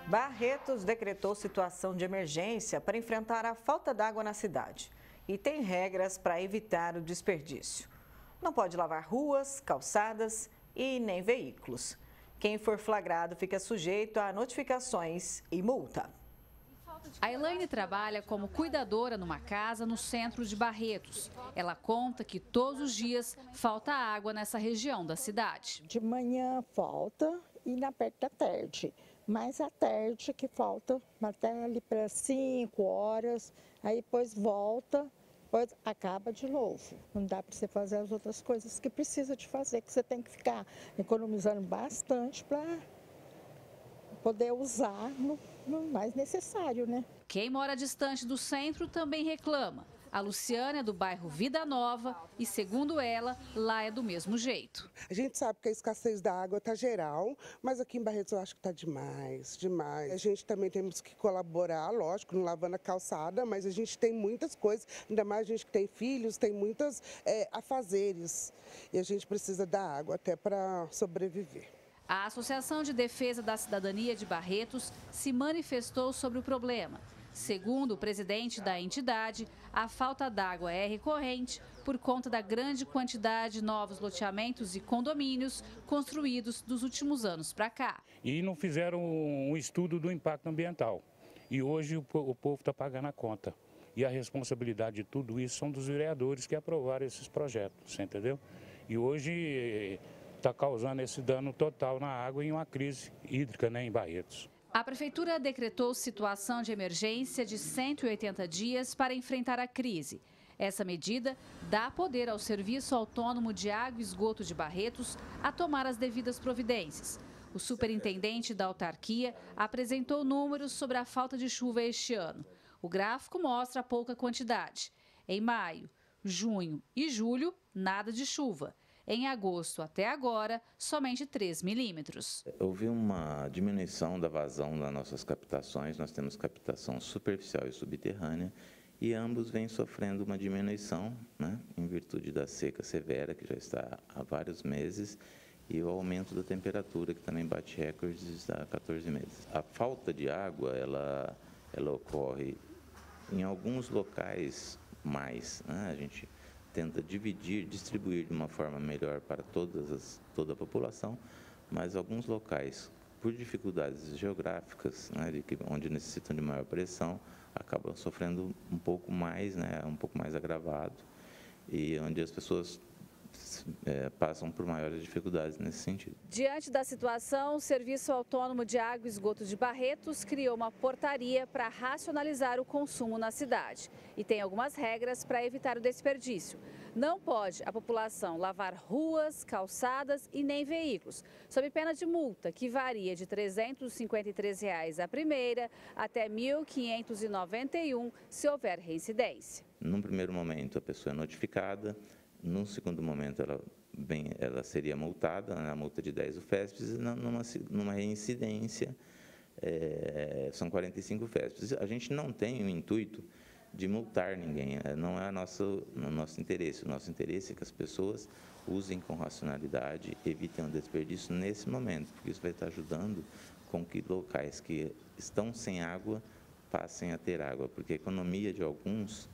Barretos decretou situação de emergência para enfrentar a falta d'água na cidade e tem regras para evitar o desperdício. Não pode lavar ruas, calçadas e nem veículos. Quem for flagrado fica sujeito a notificações e multa. A Elaine trabalha como cuidadora numa casa no centro de Barretos. Ela conta que todos os dias falta água nessa região da cidade. De manhã falta e na parte da tarde. Mas à tarde que falta até ali para 5 horas, aí depois volta, depois acaba de novo. Não dá para você fazer as outras coisas que precisa de fazer, que você tem que ficar economizando bastante para poder usar no mais necessário, né? Quem mora distante do centro também reclama. A Luciana é do bairro Vida Nova e, segundo ela, lá é do mesmo jeito. A gente sabe que a escassez da água está geral, mas aqui em Barretos eu acho que está demais, demais. A gente também temos que colaborar, lógico, não lavando a calçada, mas a gente tem muitas coisas, ainda mais a gente que tem filhos, tem muitas afazeres. E a gente precisa da água até para sobreviver. A Associação de Defesa da Cidadania de Barretos se manifestou sobre o problema. Segundo o presidente da entidade, a falta d'água é recorrente por conta da grande quantidade de novos loteamentos e condomínios construídos dos últimos anos para cá. E não fizeram um estudo do impacto ambiental. E hoje o povo está pagando a conta. E a responsabilidade de tudo isso são dos vereadores que aprovaram esses projetos, você entendeu? E hoje está causando esse dano total na água e uma crise hídrica, né, em Barretos. A Prefeitura decretou situação de emergência de 180 dias para enfrentar a crise. Essa medida dá poder ao Serviço Autônomo de Água e Esgoto de Barretos a tomar as devidas providências. O superintendente da autarquia apresentou números sobre a falta de chuva este ano. O gráfico mostra pouca quantidade. Em maio, junho e julho, nada de chuva. Em agosto até agora, somente 3 milímetros. Houve uma diminuição da vazão das nossas captações, nós temos captação superficial e subterrânea, e ambos vêm sofrendo uma diminuição, né, em virtude da seca severa, que já está há vários meses, e o aumento da temperatura, que também bate recordes há 14 meses. A falta de água, ela ocorre em alguns locais mais, né, a gente tenta distribuir de uma forma melhor para toda a população, mas alguns locais, por dificuldades geográficas, né, onde necessitam de maior pressão, acabam sofrendo um pouco mais, né, um pouco mais agravado, e onde as pessoas passam por maiores dificuldades nesse sentido. Diante da situação, o Serviço Autônomo de Água e Esgoto de Barretos criou uma portaria para racionalizar o consumo na cidade. E tem algumas regras para evitar o desperdício. Não pode a população lavar ruas, calçadas e nem veículos, sob pena de multa, que varia de R$ 353 a primeira até R$ 1.591 se houver reincidência. Num primeiro momento, a pessoa é notificada. Num segundo momento, ela seria multada, a multa de 10 UFESPs, e numa reincidência, são 45 UFESPs. A gente não tem o intuito de multar ninguém, não é o nosso interesse. O nosso interesse é que as pessoas usem com racionalidade, evitem o desperdício nesse momento, porque isso vai estar ajudando com que locais que estão sem água passem a ter água, porque a economia de alguns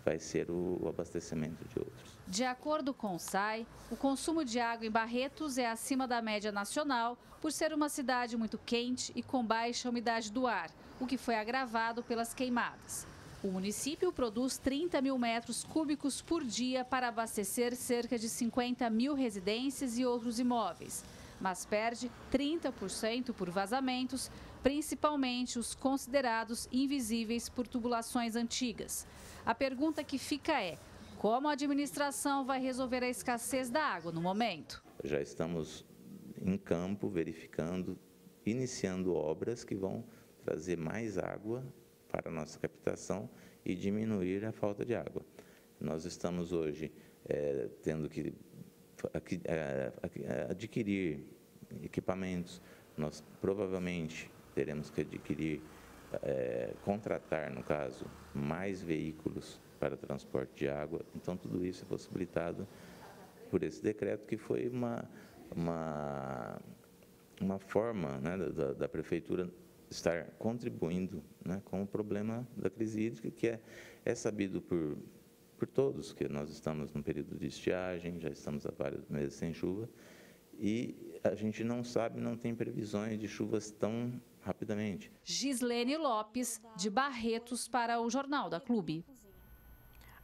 vai ser o abastecimento de outros. De acordo com o SAI, o consumo de água em Barretos é acima da média nacional por ser uma cidade muito quente e com baixa umidade do ar, o que foi agravado pelas queimadas. O município produz 30 mil metros cúbicos por dia para abastecer cerca de 50 mil residências e outros imóveis, mas perde 30% por vazamentos, principalmente os considerados invisíveis por tubulações antigas. A pergunta que fica é: como a administração vai resolver a escassez da água no momento? Já estamos em campo verificando, iniciando obras que vão trazer mais água para a nossa captação e diminuir a falta de água. Nós estamos hoje tendo que adquirir equipamentos, nós provavelmente teremos que contratar, no caso, mais veículos para transporte de água. Então, tudo isso é possibilitado por esse decreto, que foi uma forma, né, da Prefeitura estar contribuindo, né, com o problema da crise hídrica, que é sabido por todos, que nós estamos num período de estiagem, já estamos há vários meses sem chuva, e a gente não sabe, não tem previsões de chuvas tão rapidamente. Gislene Lopes, de Barretos, para o Jornal da Clube.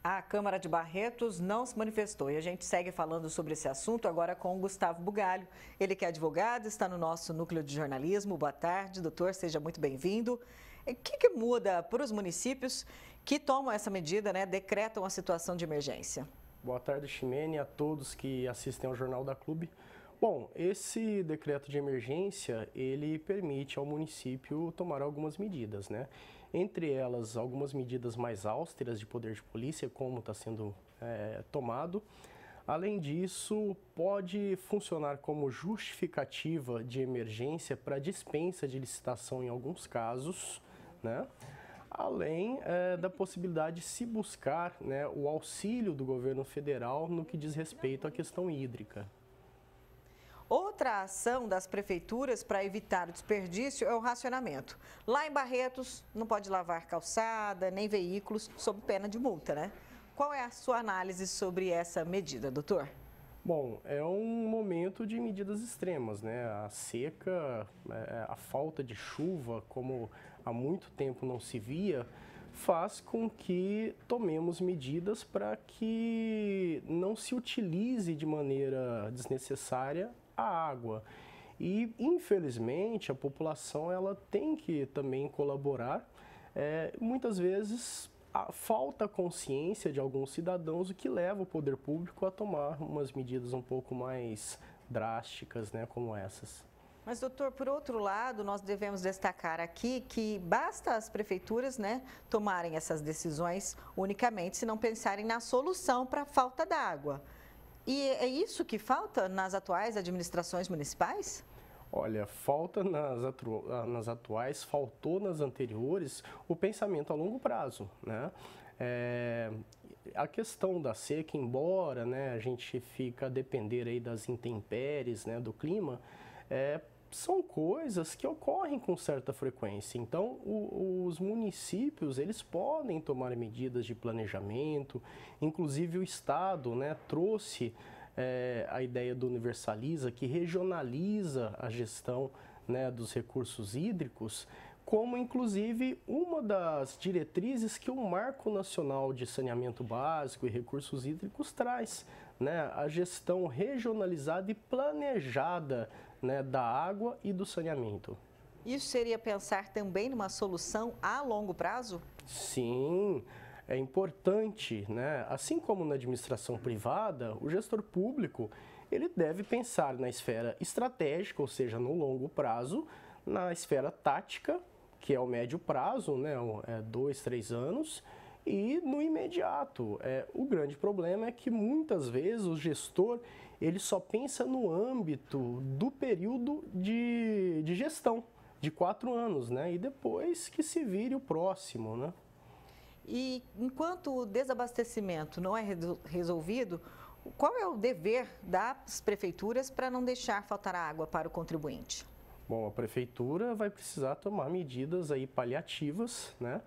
A Câmara de Barretos não se manifestou e a gente segue falando sobre esse assunto agora com o Gustavo Bugalho. Ele que é advogado, está no nosso núcleo de jornalismo. Boa tarde, doutor, seja muito bem-vindo. O que muda para os municípios que tomam essa medida, né, decretam a situação de emergência? Boa tarde, Ximene, a todos que assistem ao Jornal da Clube. Bom, esse decreto de emergência, ele permite ao município tomar algumas medidas, né? Entre elas, algumas medidas mais austeras de poder de polícia, como está sendo tomado. Além disso, pode funcionar como justificativa de emergência para dispensa de licitação em alguns casos, né? Além da possibilidade de se buscar, né, o auxílio do governo federal no que diz respeito à questão hídrica. Outra ação das prefeituras para evitar o desperdício é o racionamento. Lá em Barretos, não pode lavar calçada, nem veículos, sob pena de multa, né? Qual é a sua análise sobre essa medida, doutor? Bom, é um momento de medidas extremas, né? A seca, a falta de chuva, como há muito tempo não se via, faz com que tomemos medidas para que não se utilize de maneira desnecessária a água. E, infelizmente, a população ela tem que também colaborar. Muitas vezes, falta consciência de alguns cidadãos, o que leva o poder público a tomar umas medidas um pouco mais drásticas, né, como essas. Mas, doutor, por outro lado, nós devemos destacar aqui que basta as prefeituras, né, tomarem essas decisões unicamente se não pensarem na solução para a falta d'água. E é isso que falta nas atuais administrações municipais? Olha, falta nas atuais, faltou nas anteriores o pensamento a longo prazo, né? A questão da seca, embora, né, a gente fica a depender aí das intempéries, né, do clima, são coisas que ocorrem com certa frequência. Então, os municípios, eles podem tomar medidas de planejamento, inclusive o Estado, né, trouxe a ideia do Universaliza, que regionaliza a gestão, né, dos recursos hídricos, como inclusive uma das diretrizes que o Marco Nacional de Saneamento Básico e Recursos Hídricos traz, né, a gestão regionalizada e planejada, né, da água e do saneamento. Isso seria pensar também numa solução a longo prazo? Sim, é importante, né? Assim como na administração privada, o gestor público ele deve pensar na esfera estratégica, ou seja, no longo prazo, na esfera tática, que é o médio prazo, né, 2, 3 anos, e no imediato. O grande problema é que muitas vezes o gestor ele só pensa no âmbito do período de gestão, de 4 anos, né, e depois que se vire o próximo, né? E enquanto o desabastecimento não é resolvido, qual é o dever das prefeituras para não deixar faltar água para o contribuinte? Bom, a prefeitura vai precisar tomar medidas aí paliativas, né?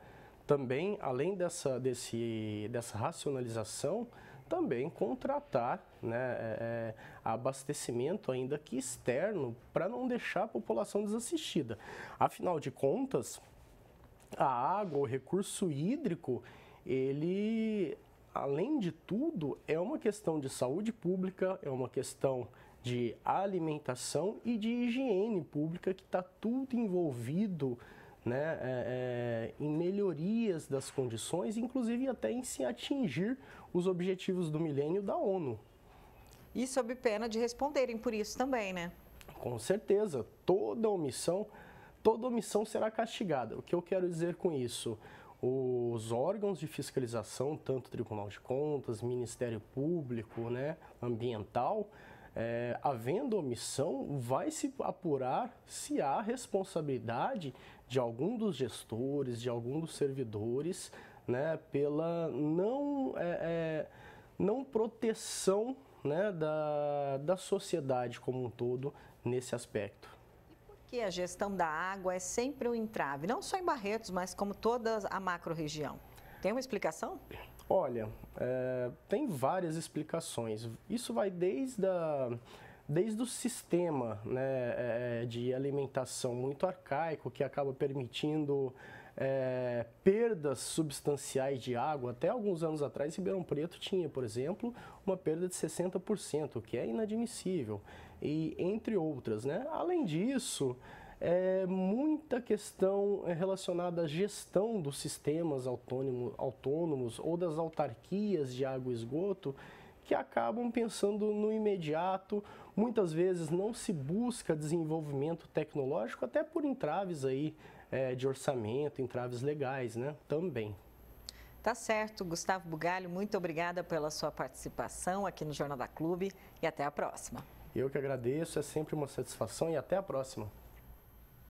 Também, além dessa racionalização, também contratar, né, abastecimento ainda que externo para não deixar a população desassistida. Afinal de contas, a água, o recurso hídrico, ele, além de tudo, é uma questão de saúde pública, é uma questão de alimentação e de higiene pública, que está tudo envolvido, né, em melhorias das condições, inclusive até em se atingir os objetivos do milênio da ONU. E sob pena de responderem por isso também, né? Com certeza, toda omissão será castigada. O que eu quero dizer com isso? Os órgãos de fiscalização, tanto Tribunal de Contas, Ministério Público, né, Ambiental, havendo omissão, vai se apurar se há responsabilidade de algum dos gestores, de algum dos servidores, né, pela não proteção, né, da sociedade como um todo nesse aspecto. que a gestão da água é sempre um entrave, não só em Barretos, mas como toda a macro-região. Tem uma explicação? Olha, tem várias explicações. Isso vai desde o sistema, né, de alimentação muito arcaico, que acaba permitindo perdas substanciais de água. Até alguns anos atrás, Ribeirão Preto tinha, por exemplo, uma perda de 60%, que é inadmissível, e entre outras, né? Além disso, muita questão relacionada à gestão dos sistemas autônomos ou das autarquias de água e esgoto, que acabam pensando no imediato. Muitas vezes não se busca desenvolvimento tecnológico, até por entraves aí de orçamento, entraves legais, né? Também. Tá certo, Gustavo Bugalho, muito obrigada pela sua participação aqui no Jornal da Clube e até a próxima. Eu que agradeço, é sempre uma satisfação e até a próxima.